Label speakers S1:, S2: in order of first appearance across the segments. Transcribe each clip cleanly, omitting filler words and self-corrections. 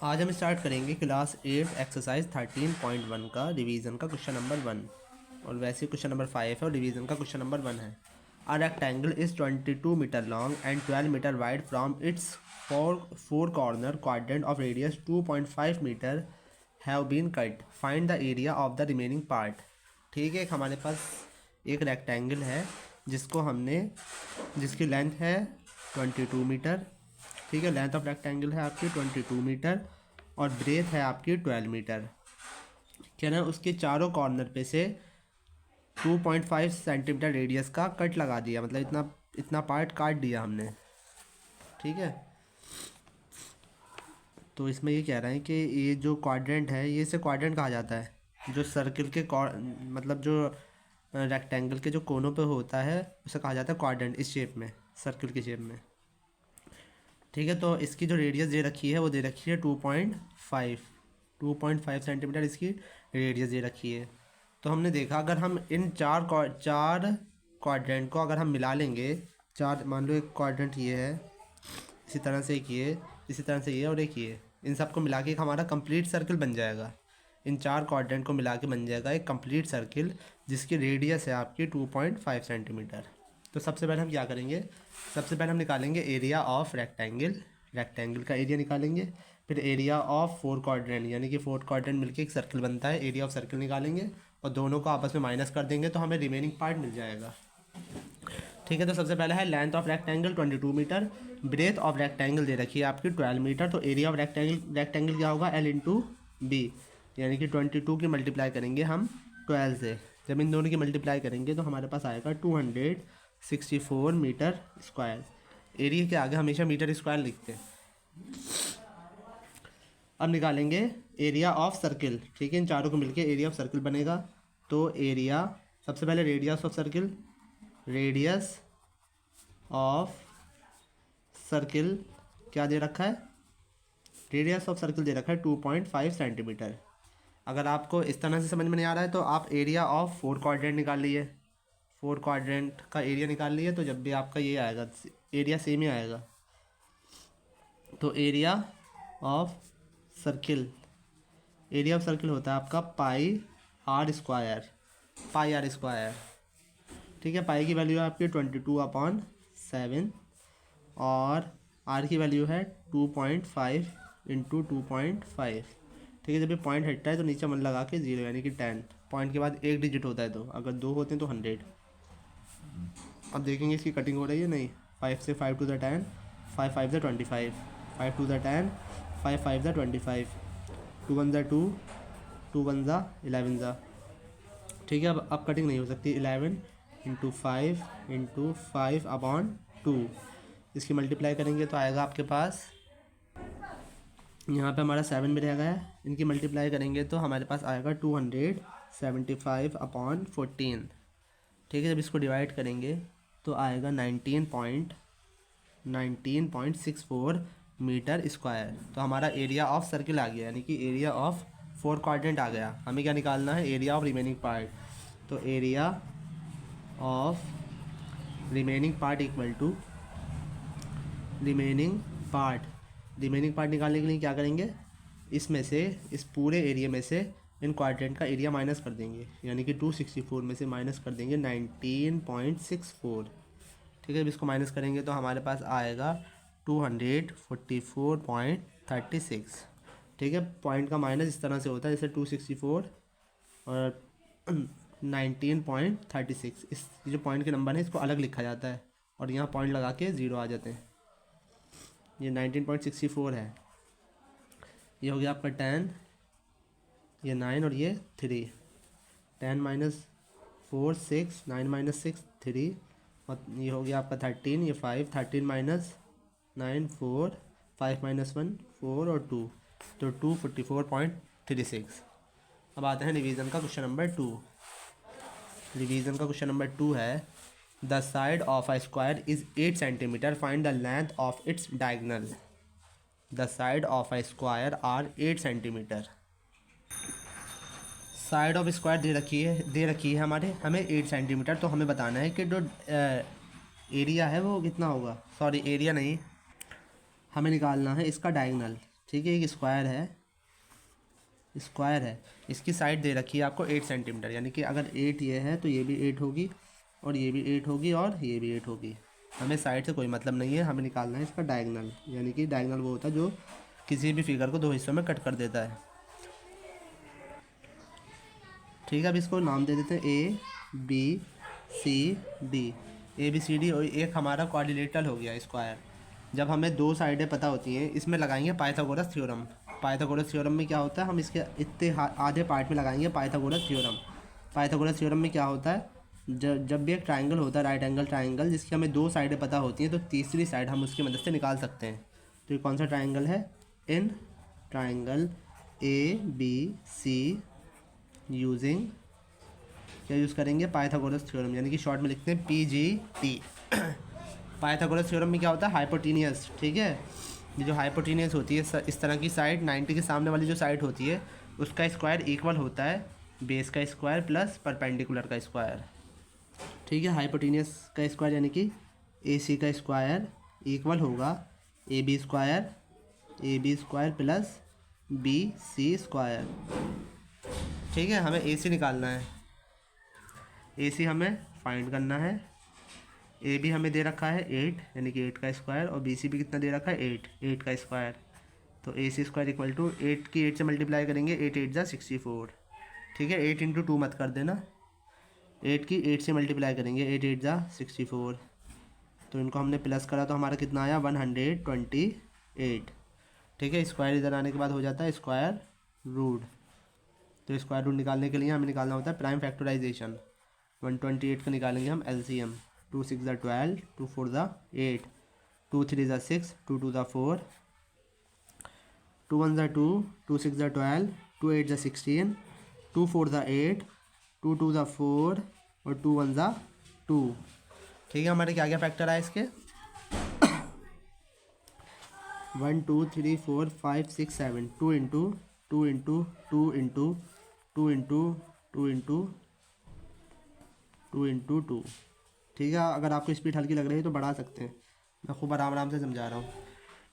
S1: आज हम स्टार्ट करेंगे क्लास 8 एक्सरसाइज 13.1 का रिवीजन का क्वेश्चन नंबर 1। और वैसे क्वेश्चन नंबर 5 है और रिवीजन का क्वेश्चन नंबर 1 है। A rectangle is 22 metre long and 12 metre wide from its four corner quadrant of radius 2.5 metre have been cut. Find the area of the remaining part. ठीक है, हमारे पास एक rectangle है जिसकी लेंथ है 22 metre. ठीक है, लेंथ ऑफ रेक्टेंगल है आपकी 22 मीटर और ब्रेथ है आपकी 12 मीटर। क्या ना, उसके चारों कॉर्नर पे से 2.5 सेंटीमीटर रेडियस का कट लगा दिया, मतलब इतना इतना पार्ट काट दिया हमने। ठीक है, तो इसमें ये कह रहे हैं कि ये जो क्वाड्रेंट है, ये इसे क्वाड्रेंट कहा जाता है जो सर्किल के मतलब जो रेक्टेंगल के जो कोनों पे होता है उसे कहा जाता है क्वाड्रेंट, इस शेप में, सर्किल की शेप में। ठीक है, तो इसकी जो रेडियस दे रखी है वो दे रखी है 2.5 सेंटीमीटर इसकी रेडियस दे रखी है। तो हमने देखा अगर हम इन चार क्वाड्रेंट को अगर हम मिला लेंगे, चार, मान लो एक क्वाड्रेंट ये है, इसी तरह से एक ये, इसी तरह से ये और एक ये, इन सबको मिला के एक हमारा कंप्लीट सर्किल बन जाएगा। इन चार क्वाड्रेंट को मिला के बन जाएगा एक कंप्लीट सर्किल जिसकी रेडियस है आपकी 2.5 सेंटीमीटर। तो सबसे पहले हम क्या करेंगे, सबसे पहले हम निकालेंगे एरिया ऑफ रेक्टेंगल का एरिया निकालेंगे। फिर एरिया ऑफ फोर क्वाड्रेंट, यानी कि फोर क्वाड्रेंट मिलके एक सर्किल बनता है, एरिया ऑफ सर्किल निकालेंगे और दोनों को आपस में माइनस कर देंगे तो हमें रिमेनिंग पार्ट मिल जाएगा। ठीक है, तो सबसे पहले है length of rectangle 22 metre, breadth of rectangle दे रखी है आपकी 12 मीटर। तो एरिया ऑफ रेक्टेंगल क्या होगा, L इंटू बी, यानी कि 22 की मल्टीप्लाई करेंगे हम 12 से। जब इन दोनों की मल्टीप्लाई करेंगे तो हमारे पास आएगा 264 मीटर स्क्वायर। एरिया के आगे हमेशा मीटर स्क्वायर लिखते हैं। अब निकालेंगे एरिया ऑफ सर्किल। ठीक है, इन चारों को मिलके एरिया ऑफ सर्किल बनेगा। तो एरिया, सबसे पहले radius of circle, radius of circle क्या दे रखा है, रेडियस ऑफ सर्किल दे रखा है 2.5 सेंटीमीटर। अगर आपको इस तरह से समझ में नहीं आ रहा है तो आप एरिया ऑफ फोर क्वाड्रेंट निकाल लिए, फोर क्वाड्रेंट का एरिया निकाल लिए, तो जब भी आपका ये आएगा एरिया सेम ही आएगा। तो area of circle, area of circle होता है आपका पाई आर स्क्वायर। ठीक है, पाई की वैल्यू है आपकी 22/7 और आर की वैल्यू है 2.5 इंटू 2.5। ठीक है, जब ये पॉइंट हटता है तो नीचे मन लगा के 0 यानी कि 10, पॉइंट के बाद एक डिजिट होता है, तो अगर दो होते हैं तो 100। अब देखेंगे इसकी कटिंग हो रही है नहीं, 5 से 5 to the 10, 5 5 the 25, 5 to the 10, 5 5 the 25, 2 1 the 2, 2 1 the 11 the. ठीक है, अब कटिंग नहीं हो सकती, 11 इंटू 5/2। इसकी मल्टीप्लाई करेंगे तो आएगा आपके पास, यहाँ पे हमारा 7 भी रह गया है, इनकी मल्टीप्लाई करेंगे तो हमारे पास आएगा 275/14। ठीक है, जब इसको डिवाइड करेंगे तो आएगा 19.64 मीटर स्क्वायर। तो हमारा एरिया ऑफ सर्किल आ गया, यानी कि एरिया ऑफ फोर क्वाड्रेंट आ गया। हमें क्या निकालना है, एरिया ऑफ रिमेनिंग पार्ट। तो area of remaining part equal to remaining part निकालने के लिए क्या करेंगे, इसमें से, इस पूरे एरिया में से इन क्वाड्रेंट का एरिया माइनस कर देंगे, यानी कि 264 में से माइनस कर देंगे 19.64। ठीक है, अब इसको माइनस करेंगे तो हमारे पास आएगा 244.36। ठीक है, पॉइंट का माइनस इस तरह से होता है, जैसे 264 और 19.36, इस जो पॉइंट के नंबर है इसको अलग लिखा जाता है और यहाँ पॉइंट लगा के 0 आ जाते हैं। ये 19.64 है, ये हो गया आपका 10, ये 9 और ये 3, 10 माइनस 4 6, 9 माइनस 6 3, और ये हो गया आपका 13, ये 5, 13 माइनस 9 4, 5 माइनस 1 4 और 2, तो 244.36। अब आते हैं रिवीजन का क्वेश्चन नंबर 2। रिवीजन का क्वेश्चन नंबर 2 है, the side of a square is 8 centimetre, find the length of its diagonal. The side of a square are 8 centimetre. Side of square दे रखी है हमें 8 सेंटीमीटर। तो हमें बताना है कि जो एरिया है वो कितना होगा, सॉरी एरिया नहीं, हमें निकालना है इसका डायगनल। ठीक है, एक स्क्वायर है, इसकी साइड दे रखी है आपको 8 सेंटीमीटर, यानी कि अगर 8 ये है तो ये भी 8 होगी और ये भी 8 होगी और ये भी 8 होगी। हमें साइड से कोई मतलब नहीं है, हमें निकालना है इसका डायगनल, यानी कि डायगनल वो होता है जो किसी भी फिगर को 2 हिस्सों में कट कर देता है। ठीक है, अब इसको नाम दे देते हैं A B C D, A B C D, और एक हमारा क्वाड्रिलेटरल हो गया स्क्वायर। जब हमें 2 साइडें पता होती हैं, इसमें लगाएंगे पाइथागोरस थ्योरम। पाइथागोरस थ्योरम में क्या होता है, हम इसके इतने आधे पार्ट में लगाएंगे पाइथागोरस थ्योरम। पाइथागोरस थ्योरम में क्या होता है, जब भी एक ट्राइंगल होता है, राइट एंगल ट्राइंगल, जिसकी हमें 2 साइडें पता होती हैं, तो तीसरी साइड हम उसकी मदद से निकाल सकते हैं। तो ये कौन सा ट्राइंगल है, in triangle A B C using क्या यूज़ करेंगे, पाइथागोरस थ्योरम, यानी कि शॉर्ट में लिखते हैं PGT। पाइथागोरस थ्योरम में क्या होता है, हाइपोटेनियस। ठीक है, ये जो हाइपोटेनियस होती है, इस तरह की साइड 90 के सामने वाली जो साइड होती है, उसका स्क्वायर इक्वल होता है बेस का स्क्वायर प्लस परपेंडिकुलर का स्क्वायर। ठीक है, हाइपोटेनियस का स्क्वायर यानी कि AC का स्क्वायर इक्वल होगा AB square plus BC square. ठीक है, हमें AC निकालना है, AC हमें फाइंड करना है। ए भी हमें दे रखा है 8, यानी कि 8 का स्क्वायर, और BC भी कितना दे रखा है 8 का स्क्वायर। तो AC स्क्वायर इक्वल टू 8 की 8 से मल्टीप्लाई करेंगे, 8 8 जा 64। ठीक है, 8 इंटू 2 मत कर देना, 8 की 8 से मल्टीप्लाई करेंगे, 8 8 जा 64। तो इनको हमने प्लस करा तो हमारा कितना आया 128। ठीक है, स्क्वायर इधर आने के बाद हो जाता है स्क्वायर रूट। तो स्क्वायर रूट निकालने के लिए हमें निकालना होता है प्राइम फैक्टराइजेशन। 128 का निकालेंगे हम LCM, 2 6 ज़ा 12, 2 4 ज़ा 8, 2 3 ज़ा 6, 2 2 ज़ा 4, 2 1 ज़ा 2, 2 6 ज़ा 12, 2 8 ज़ा 16, 2 4 ज़ा 8, 2 2 ज़ा 4 और 2 1 ज़ा 2। ठीक है, हमारे क्या क्या फैक्टर आए इसके 1 2 3 4 5 6 7, 2 into 2 into 2 into 2 into 2 into 2 into 2। ठीक है, अगर आपको स्पीड हल्की लग रही है तो बढ़ा सकते हैं, मैं खूब आराम से समझा रहा हूँ।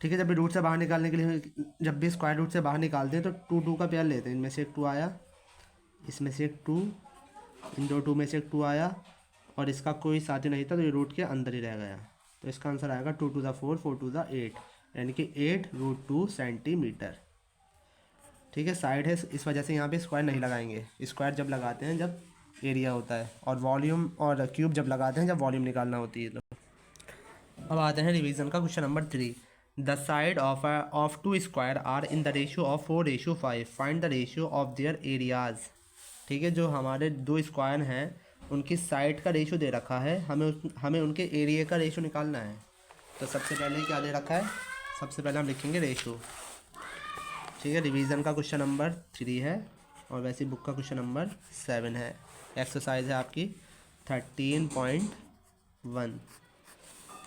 S1: ठीक है, जब भी रूट से बाहर निकालने के लिए, जब भी स्क्वायर रूट से बाहर निकालते हैं तो 2 2 का पेयर लेते हैं। इनमें से एक 2 आया, इसमें से एक 2, इन 2 में से एक 2 आया, और इसका कोई साथी नहीं था तो ये रूट के अंदर ही रह गया। तो इसका आंसर आएगा 2 2 ज़ा 4, 4 2 ज़ा 8, यानी कि 8√2 सेंटीमीटर। ठीक है, साइड है, इस वजह से यहाँ पे स्क्वायर नहीं लगाएंगे। स्क्वायर जब लगाते हैं जब एरिया होता है, और वॉल्यूम और क्यूब जब लगाते हैं जब वॉल्यूम निकालना होती है। तो अब आते हैं रिवीजन का question number 3। The side of 2 square are in the ratio of 4:5, find the ratio of their areas. ठीक है, जो हमारे 2 स्क्वायर हैं उनकी साइड का रेशियो दे रखा है, हमें उनके एरिया का रेशियो निकालना है। तो सबसे पहले क्या दे रखा है, सबसे पहले हम लिखेंगे रेशियो। ठीक है, रिवीजन का क्वेश्चन नंबर 3 है, और वैसे बुक का क्वेश्चन नंबर 7 है। एक्सरसाइज है आपकी 13.1।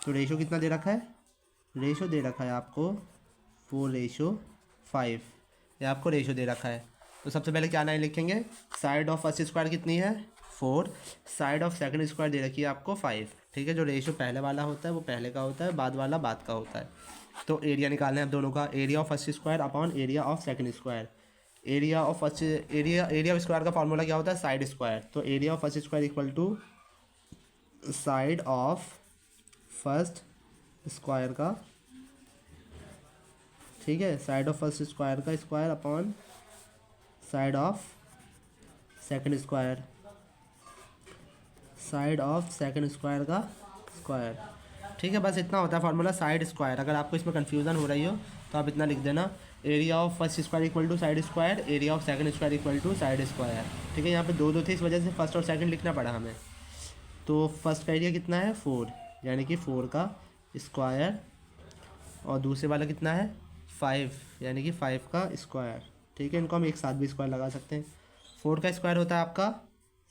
S1: तो रेशियो कितना दे रखा है, रेशियो दे रखा है आपको 4:5, ये आपको रेशियो दे रखा है। तो सबसे पहले क्या नाम लिखेंगे, साइड ऑफ फर्स्ट स्क्वायर कितनी है 4, साइड ऑफ सेकंड स्क्वायर दे रखी है आपको 5। ठीक है, जो रेशियो पहले वाला होता है वो पहले का होता है, बाद वाला बाद का होता है। तो एरिया निकालना है अब दोनों का, area of first square upon area of second square. Area of square का फॉर्मूला क्या होता है, साइड स्क्वायर। तो area of first square equal to side of first square का, ठीक है, साइड ऑफ फर्स्ट स्क्वायर का square upon side of second square, side of second square का स्क्वायर। ठीक है, बस इतना होता है फार्मूला, साइड स्क्वायर। अगर आपको इसमें कन्फ्यूज़न हो रही हो तो आप इतना लिख देना, area of first square equal to side square, area of second square equal to side square. ठीक है, यहाँ पे 2 2 थे, इस वजह से फर्स्ट और सेकंड लिखना पड़ा हमें। तो फर्स्ट का एरिया कितना है 4, यानी कि 4 का स्क्वायर, और दूसरे वाला कितना है 5, यानी कि 5 का स्क्वायर। ठीक है, इनको हम एक साथ भी स्क्वायर लगा सकते हैं। 4 का स्क्वायर होता है आपका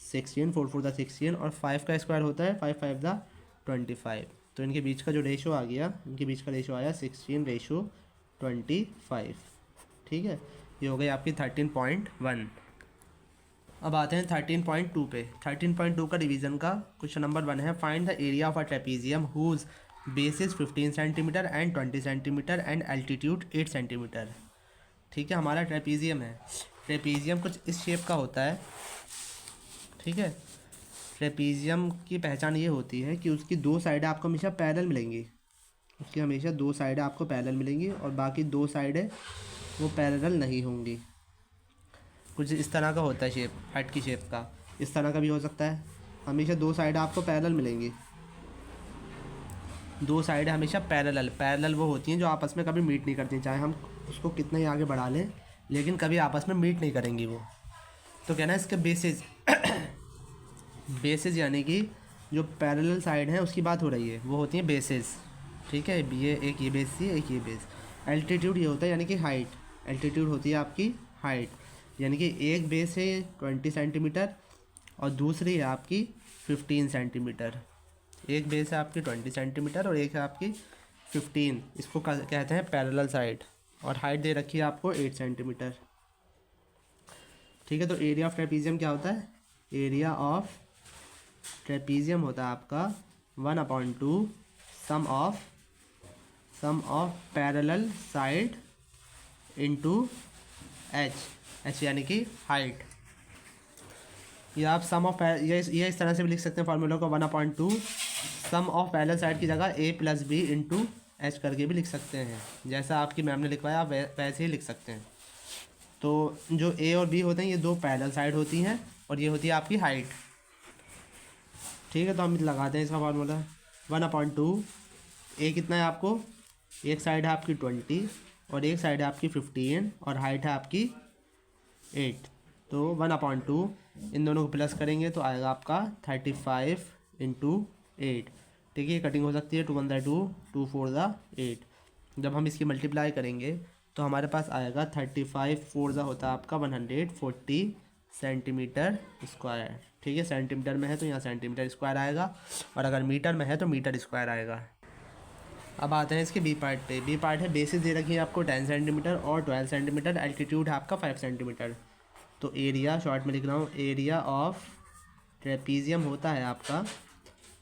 S1: 16, 4 4 दा 16, और 5 का स्क्वायर होता है 5 5 दा 25। तो इनके बीच का जो रेशो आ गया, इनके बीच का रेशो आया 16:25। ठीक है, ये हो गई आपकी 13.1। अब आते हैं 13.2 पे। 13.2 का डिवीज़न का क्वेश्चन नंबर 1 है, find the area of a trapezium whose base is 15 centimetre and 20 centimetre and altitude 8 centimetre. ठीक है, हमारा ट्रेपीजियम है। ट्रेपीजियम कुछ इस शेप का होता है, ठीक है। ट्रेपीजियम की पहचान ये होती है कि उसकी दो साइडें आपको हमेशा पैरेलल मिलेंगी, उसकी हमेशा दो साइडें आपको पैरेलल मिलेंगी और बाकी दो साइडें वो पैरेलल नहीं होंगी। कुछ इस तरह का होता है शेप, हार्ट की शेप का। इस तरह का भी हो सकता है। हमेशा दो साइडें आपको पैरेलल मिलेंगी, दो साइडें हमेशा पैरेलल वो होती हैं जो आपस में कभी मीट नहीं करती, चाहे हम उसको कितना ही आगे बढ़ा लें लेकिन कभी आपस में मीट नहीं करेंगी वो। तो कहना है इसके बेसिस बेसिस यानी कि जो पैरेलल साइड है उसकी बात हो रही है, वो होती हैं बेसिस, ठीक है। ये एक ये बेस थी, एक ये बेस। एल्टीट्यूड ये होता है यानी कि हाइट, एल्टीट्यूड होती है आपकी हाइट, यानी कि एक बेस है 20 सेंटीमीटर और दूसरी है आपकी 15 सेंटीमीटर। एक बेस है आपकी 20 सेंटीमीटर और एक है आपकी 15, इसको कहते हैं पैरेलल साइड। और हाइट दे रखी है आपको 8 सेंटीमीटर, ठीक है। तो एरिया ऑफ ट्रेपीजियम क्या होता है? एरिया ऑफ ट्रेपीजियम होता है आपका 1/2 sum of parallel side into h यानी कि हाइट। या आप सम ऑफ ये इस तरह से भी लिख सकते हैं फॉर्मूला को, 1/2 सम ऑफ पैरेलल साइड की जगह a + b इंटू एच करके भी लिख सकते हैं। जैसा आपकी मैम ने लिखवाया आप वैसे ही लिख सकते हैं। तो जो a और b होते हैं ये दो पैरेलल साइड होती हैं और ये होती है आपकी हाइट, ठीक है। तो हम लगाते हैं इसका फार्मूला 1/2। a कितना है आपको, एक साइड है आपकी 20 और एक साइड है आपकी 15 और हाइट है आपकी 8। तो 1/2 इन दोनों को प्लस करेंगे तो आएगा आपका 35 इंटू 8, ठीक है। कटिंग हो सकती है 2 1 2 2 4 8। जब हम इसकी मल्टीप्लाई करेंगे तो हमारे पास आएगा 35 4 होता है आपका 140 सेंटीमीटर स्क्वायर, ठीक है। सेंटीमीटर में है तो यहाँ सेंटीमीटर स्क्वायर आएगा और अगर मीटर में है तो मीटर स्क्वायर आएगा। अब आते हैं इसके बी पार्ट पे। बी पार्ट है बेसिस दे रखी है आपको 10 सेंटीमीटर और 12 सेंटीमीटर, एल्टीट्यूड है आपका 5 सेंटीमीटर। तो एरिया शॉर्ट में लिख रहा हूँ, एरिया ऑफ ट्रेपीजियम होता है आपका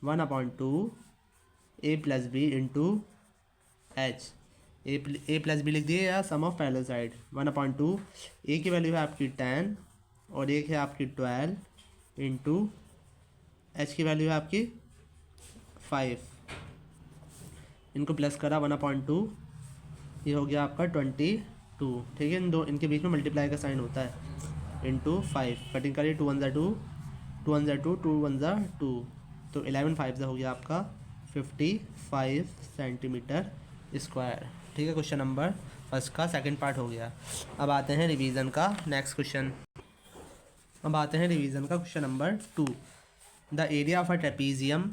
S1: 1/2 a + b into h. A plus B लिख दिए या sum of parallel side. 1/2 A की वैल्यू है आपकी 10 और एक है आपकी 12 इंटू एच की वैल्यू है आपकी 5। इनको प्लस करा 1/2, ये हो गया आपका 22, ठीक है। इन दो इनके बीच में मल्टीप्लाई का साइन होता है, इंटू 5। कटिंग करिए 2 1 2 2 1 2 2 1 2, तो 11 5 हो गया आपका 55 सेंटीमीटर स्क्वायर, ठीक है। क्वेश्चन नंबर फर्स्ट का सेकंड पार्ट हो गया। अब आते हैं रिवीजन का नेक्स्ट क्वेश्चन। अब आते हैं रिवीजन का question number 2। The area of a trapezium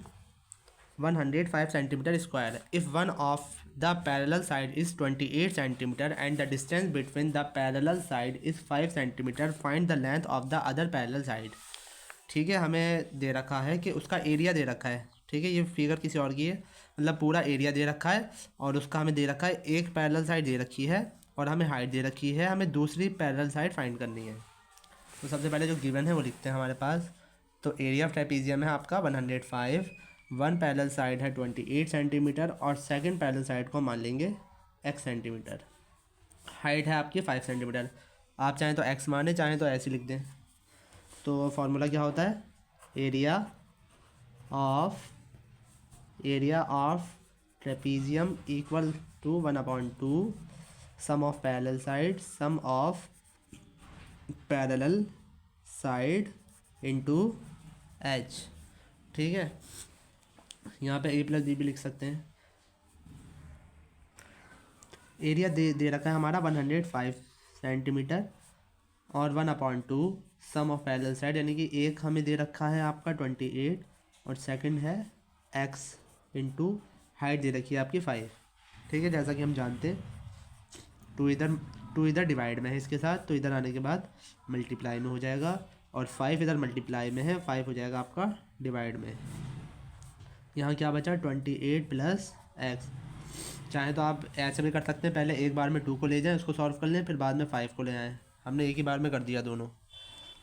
S1: 105 centimeter square if one of the parallel side is 28 centimeter and the distance between the parallel side is 5 centimeter, find the length of the other parallel side। ठीक है, हमें दे रखा है कि उसका area दे रखा है, ठीक है। ये फिगर किसी और की है, मतलब पूरा एरिया दे रखा है और उसका हमें दे रखा है एक पैरेलल साइड दे रखी है और हमें हाइट दे रखी है, हमें दूसरी पैरेलल साइड फाइंड करनी है। तो सबसे पहले जो गिवन है वो लिखते हैं हमारे पास। तो एरिया ऑफ ट्रेपीजियम है आपका 105, वन पैरेलल साइड है 28 सेंटीमीटर और सेकंड पैरेलल साइड को मान लेंगे x सेंटीमीटर। हाइट है आपकी 5 सेंटीमीटर। आप चाहें तो x माने, चाहें तो ऐसे लिख दें। तो फार्मूला क्या होता है, area of trapezium equal to 1/2 sum of parallel side into h, ठीक है। यहाँ पे a + b भी लिख सकते हैं। एरिया दे रखा है हमारा 105 सेंटीमीटर और 1/2 सम ऑफ पैरेलल साइड, यानी कि एक हमें दे रखा है आपका 28 और सेकंड है x इंटू हाइट दे रखी है आपकी 5, ठीक है। जैसा कि हम जानते हैं 2 इधर डिवाइड में है इसके साथ, तो इधर आने के बाद मल्टीप्लाई में हो जाएगा और 5 इधर मल्टीप्लाई में है, 5 हो जाएगा आपका डिवाइड में। यहाँ क्या बचा 28 + x। चाहे तो आप ऐसे भी कर सकते हैं, पहले एक बार में 2 को ले जाएं, उसको सॉल्व कर लें, फिर बाद में 5 को ले आएँ। हमने एक ही बार में कर दिया दोनों,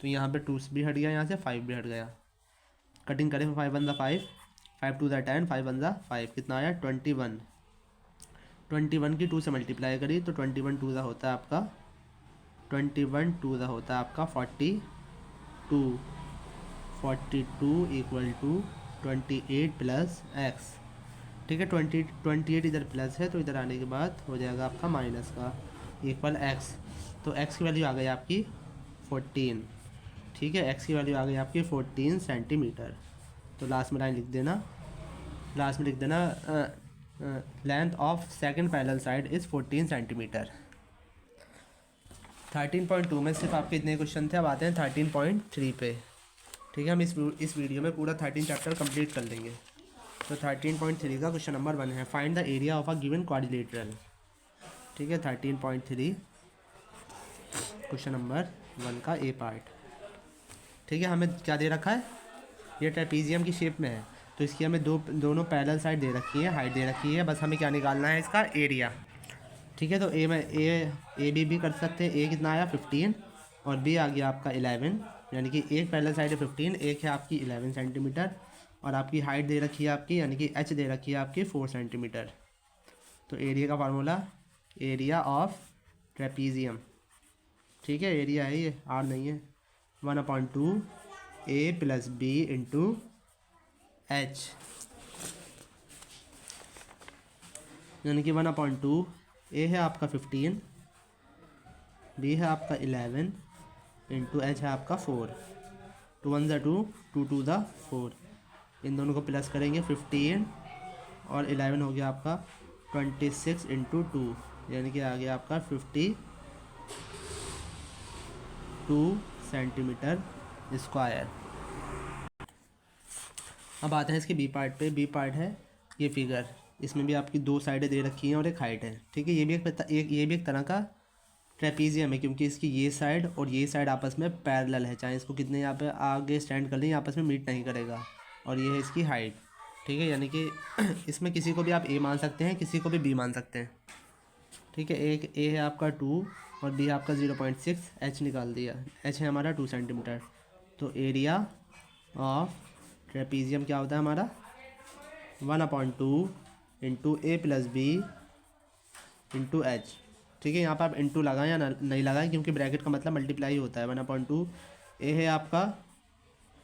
S1: तो यहाँ पे 2 भी हट गया, यहाँ से 5 भी हट गया। कटिंग करें 5 1 5, 5 2 10, 5 1 5, कितना आया 21। 21 की 2 से मल्टीप्लाई करी तो 21 2 होता है आपका 21 होता है आपका 42, 42 इक्वल टू 28 प्लस एक्स। ठीक है, 28 इधर प्लस है तो इधर आने के बाद हो जाएगा आपका माइनस का इक्वल एक्स। तो एक्स की वैल्यू आ गई आपकी 14। ठीक है, एक्स की वैल्यू आ गई आपकी 14 सेंटीमीटर। तो लास्ट में लाइन लिख देना, लास्ट में लिख देना length of second parallel side is 14 centimetre. 13.2 में सिर्फ आपके इतने क्वेश्चन थे। अब आते हैं 13.3 पे। ठीक है, हम इस वीडियो में पूरा 13 चैप्टर कंप्लीट कर लेंगे। तो 13.3 का क्वेश्चन नंबर 1 है, find the area of a given quadrilateral. ठीक है, 13.3 क्वेश्चन नंबर 1 का ए पार्ट। ठीक है, हमें क्या दे रखा है, ये ट्रेपीजियम की शेप में है तो इसकी हमें दोनों पैरेलल साइड दे रखी है, हाइट दे रखी है, बस हमें क्या निकालना है, इसका एरिया। ठीक है, तो ए में ए बी कर सकते हैं। ए कितना आया 15 और बी आ गया आपका 11, यानी कि एक पैरेलल साइड है 15, एक है आपकी 11 सेंटीमीटर और आपकी हाइट दे रखी है आपकी, यानी कि एच दे रखी है आपकी 4 सेंटीमीटर। तो एरिया का फार्मूला, एरिया ऑफ ट्रेपीजियम। ठीक है, एरिया है ये, आर नहीं है, 1/2 ए प्लस बी इंटू एच, यानी कि 1/2 ए है आपका 15, बी है आपका 11 इंटू एच है आपका 4। 2 1 2, 2 2 4, इन दोनों को प्लस करेंगे 15 और 11 हो गया आपका 26 इंटू 2, यानी कि आ गया आपका 52 सेंटीमीटर स्क्वायर। अब आते हैं इसके बी पार्ट पे। बी पार्ट है ये फिगर, इसमें भी आपकी दो साइडें दे रखी हैं और एक हाइट है। ठीक है, ये भी एक तरह का ट्रेपीजियम है, क्योंकि इसकी ये साइड और ये साइड आपस में पैरेलल है, चाहे इसको कितने यहाँ पे आगे स्टैंड कर लें आपस में मीट नहीं करेगा। और ये है इसकी हाइट। ठीक है, यानी कि इसमें किसी को भी आप ए मान सकते हैं, किसी को भी बी मान सकते हैं। ठीक है, एक ए है आपका 2 और बी है आपका 0.6, एच निकाल दिया, एच है हमारा 2 सेंटीमीटर। तो एरिया ऑफ ट्रेपीजियम क्या होता है हमारा, 1/2 इंटू ए प्लस बी इंटू एच। ठीक है, यहाँ पर आप इंटू लगाएं या नहीं लगाएं, क्योंकि ब्रैकेट का मतलब मल्टीप्लाई होता है। 1/2 ए है आपका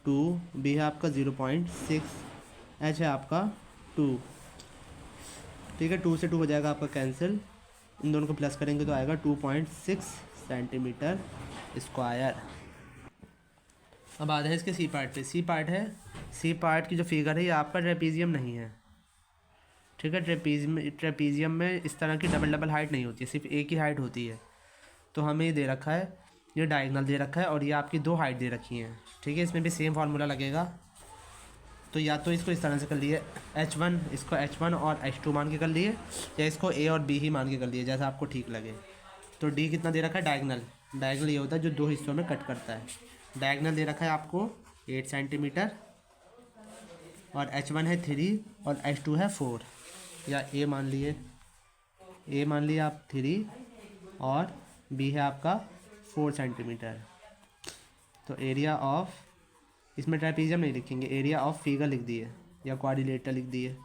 S1: 2, बी है आपका 0.6, एच है आपका 2। ठीक है, 2 से 2 हो जाएगा आपका कैंसिल, इन दोनों को प्लस करेंगे तो आएगा 2.6 सेंटीमीटर स्क्वायर। अब आता है इसके सी पार्ट पे। सी पार्ट है, सी पार्ट की जो फिगर है ये आपका ट्रेपीजियम नहीं है। ठीक है, ट्रेपीजियम में इस तरह की डबल हाइट नहीं होती है, सिर्फ एक ही हाइट होती है। तो हमें ये दे रखा है, ये डायगोनल दे रखा है और ये आपकी दो हाइट दे रखी हैं। ठीक है, इसमें भी सेम फार्मूला लगेगा। तो या तो इसको इस तरह से कर लिए H1, इसको H1 और H2 मान के कर लिए, या इसको A और B ही मान के कर लिए, जैसा आपको ठीक लगे। तो D कितना दे रखा है, डायगोनल। डायगोनल ये होता है जो दो हिस्सों में कट करता है। डायगोनल दे रखा है आपको 8 सेंटीमीटर और H1 है 3 और H2 है 4, या A मान लिए, A मान लिए आप 3 और B है आपका 4 सेंटीमीटर। तो एरिया ऑफ, इसमें ट्रेपीजियम नहीं लिखेंगे, एरिया ऑफ फिगर लिख दिए या क्वाड्रिलेटरल लिख दिए।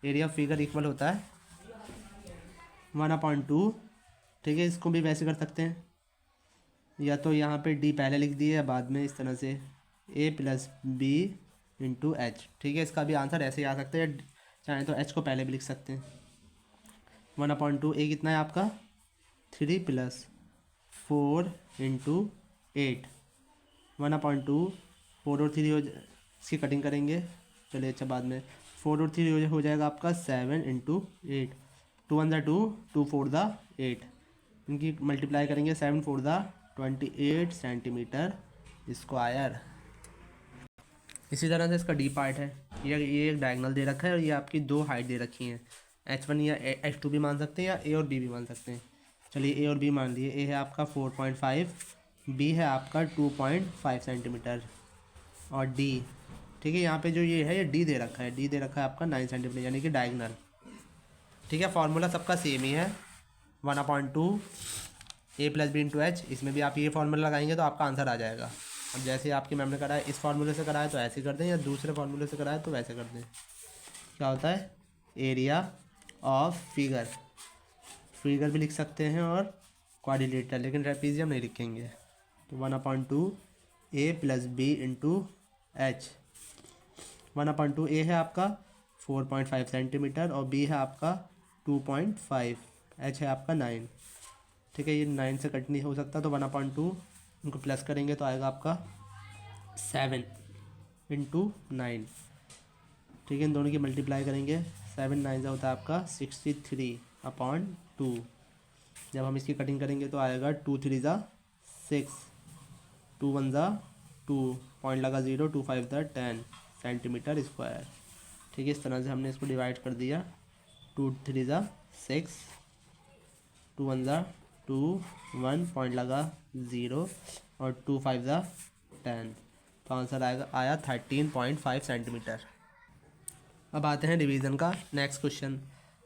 S1: एरिया ऑफ फिगर इक्वल होता है 1/2। ठीक है, इसको भी वैसे कर सकते हैं, या तो यहाँ पे D पहले लिख दिए या बाद में इस तरह से A plus B into h. ठीक है, इसका भी आंसर ऐसे ही आ सकता है, चाहे तो H को पहले भी लिख सकते हैं। 1/2 A कितना है आपका 3 प्लस 4 इंटू 8, 1/2 4 और 3 इसकी कटिंग करेंगे, चलिए अच्छा बाद में 4 और 3 हो जाएगा आपका 7 इंटू 8, 2 1 2, 2 4 8, इनकी मल्टीप्लाई करेंगे 7 4 28 सेंटीमीटर स्क्वायर। इसी तरह से इसका डी पार्ट है, ये एक डायगोनल दे रखा है और ये आपकी दो हाइट दे रखी हैं। H1 या H2 भी मान सकते हैं या A और B भी मान सकते हैं। चलिए A और B मान लिए, A है आपका 4.5, B है आपका 2.5 सेंटीमीटर और D। ठीक है, यहाँ पे जो ये है ये D दे रखा है, D दे रखा है आपका 9 सेंटीमीटर, यानी कि डायगोनल। ठीक है, फार्मूला सबका सेम ही है, 1/2 A plus B into h. इसमें भी आप ये फार्मूला लगाएंगे तो आपका आंसर आ जाएगा। अब जैसे आपकी मैम ने कराया इस फार्मूले से कराया तो ऐसे कर दें, या दूसरे फार्मूले से कराया तो वैसे कर दें। क्या होता है, एरिया ऑफ फिगर, फिगर भी लिख सकते हैं और क्वाड्रिलेटरल, लेकिन ट्रेपीजियम नहीं लिखेंगे। तो 1/2 ए प्लस बी इंटू एच। 1/2 ए है आपका 4.5 सेंटीमीटर और बी है आपका 2.5, एच है आपका 9। ठीक है, ये 9 से कट नहीं हो सकता, तो 1/2 इनको प्लस करेंगे तो आएगा आपका 7 इंटू 9। ठीक है, इन दोनों की मल्टीप्लाई करेंगे, 7 9 से होता है आपका 63/2। जब हम इसकी कटिंग करेंगे तो आएगा 2 3 ज़ा 6, 2 1 ज़ा 2, पॉइंट लगा 0, 2 5 ज़ा 10 सेंटीमीटर स्क्वायर। ठीक है, इस तरह से हमने इसको डिवाइड कर दिया। 2 3 ज़ा 6, 2 1 ज़ा 2, 1 पॉइंट लगा 0 और 2 5 ज़ा 10, तो आंसर आया 13.5 सेंटीमीटर। अब आते हैं डिवीज़न का next question.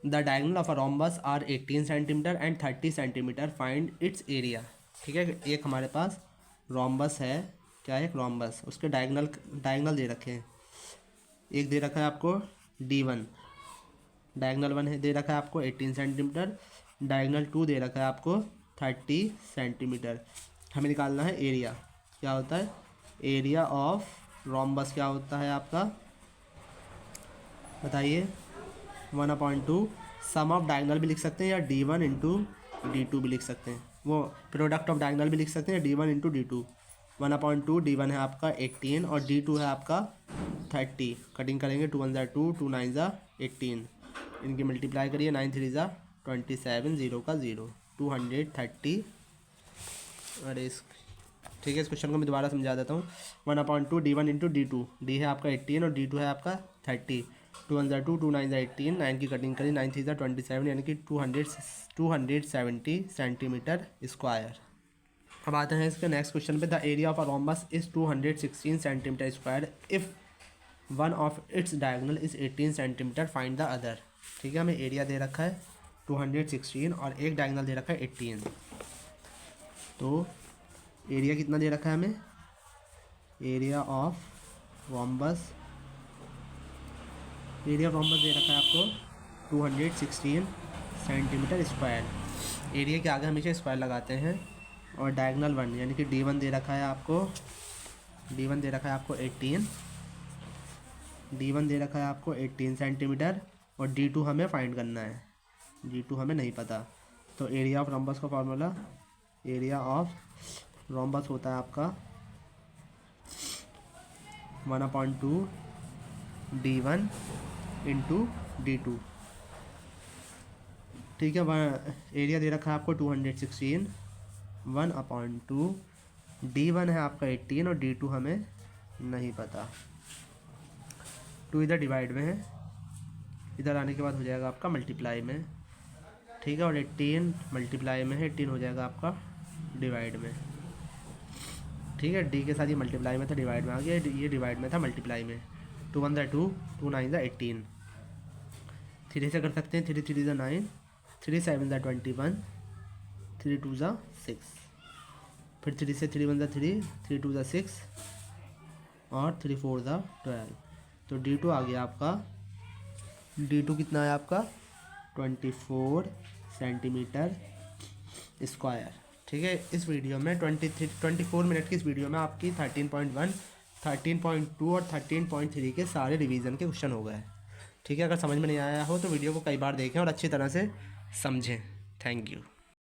S1: The diagonal of a rhombus are 18 centimetre and 30 centimetre, find its area. ठीक है, एक हमारे पास रोम्बस है, क्या है, एक रोम्बस, उसके डायगोनल दे रखे हैं। एक दे रखा है आपको D1, डायगोनल 1 है दे रखा है आपको 18 सेंटीमीटर, डायगोनल 2 दे रखा है आपको 30 सेंटीमीटर। हमें निकालना है एरिया। क्या होता है एरिया ऑफ रोम्बस, क्या होता है आपका, बताइए। 1/2 सम ऑफ डायगोनल भी लिख सकते हैं या D1 इंटू D2 भी लिख सकते हैं, वो प्रोडक्ट ऑफ डायगोनल भी लिख सकते हैं, D1 इंटू D2। 1/2 D1 है आपका 18 और D2 है आपका 30। कटिंग करेंगे, 2 1 ज़ा 2, 2 9 ज़ा 18, इनकी मल्टीप्लाई करिए, 9 3 ज़ा 27, 0 का 0, 230। अरे इस ठीक है, इस क्वेश्चन को मैं दोबारा समझा देता हूँ। 1/2 D1 इंटू D2, डी है आपका 18 और D2 है आपका 30। 2 1 ज़ा 2, 2 9 ज़ा 18, 9 की कटिंग करी, 9 3 ज़ा 27, यानी कि 270 सेंटीमीटर स्क्वायर। अब आते हैं इसके नेक्स्ट क्वेश्चन पे। The area of a rhombus is 216 centimetre square if one of its diagonal is 18 centimetre, find the other. ठीक है, हमें एरिया दे रखा है 216 और एक डायगोनल दे रखा है 18। तो एरिया कितना दे रखा है हमें, एरिया ऑफ रोम्बस दे रखा है आपको 216 सेंटीमीटर स्क्वायर। एरिया के आगे हमेशा स्क्वायर लगाते हैं। और डायगोनल 1 यानी कि D1 दे रखा है आपको 18, D1 दे रखा है आपको 18 सेंटीमीटर और D2 हमें फाइंड करना है, D2 हमें नहीं पता। तो एरिया ऑफ रोम्बस का फॉर्मूला, एरिया ऑफ रोम्बस होता है आपका 1/2 D1 इंटू D2। ठीक है, एरिया दे रखा है आपको 216, 1/2 D1 है आपका 18 और D2 हमें नहीं पता। 2 इधर डिवाइड में है, इधर आने के बाद हो जाएगा आपका मल्टीप्लाई में। ठीक है, और 18 मल्टीप्लाई में है, 18 हो जाएगा आपका डिवाइड में। ठीक है, डी के साथ ये मल्टीप्लाई में था, डिवाइड में आ गया, ये डिवाइड में था, मल्टीप्लाई में। 2 1 ज़ा 2, 2 9 ज़ा 18, 3 से कर सकते हैं, 3 3 ज़ा 9, 3 7 ज़ा 21, 3 2 ज़ा 6, फिर 3 से 3 1 ज़ा 3, 3 2 ज़ा 6 और 3 4 ज़ा 12। तो D2 आ गया आपका, D2 कितना है आपका 24 सेंटीमीटर स्क्वायर। ठीक है, इस वीडियो में 24 मिनट की इस वीडियो में आपकी 13.1, 13.2 और 13.3 के सारे रिवीजन के क्वेश्चन हो गए। ठीक है, अगर समझ में नहीं आया हो तो वीडियो को कई बार देखें और अच्छी तरह से समझें। Thank you.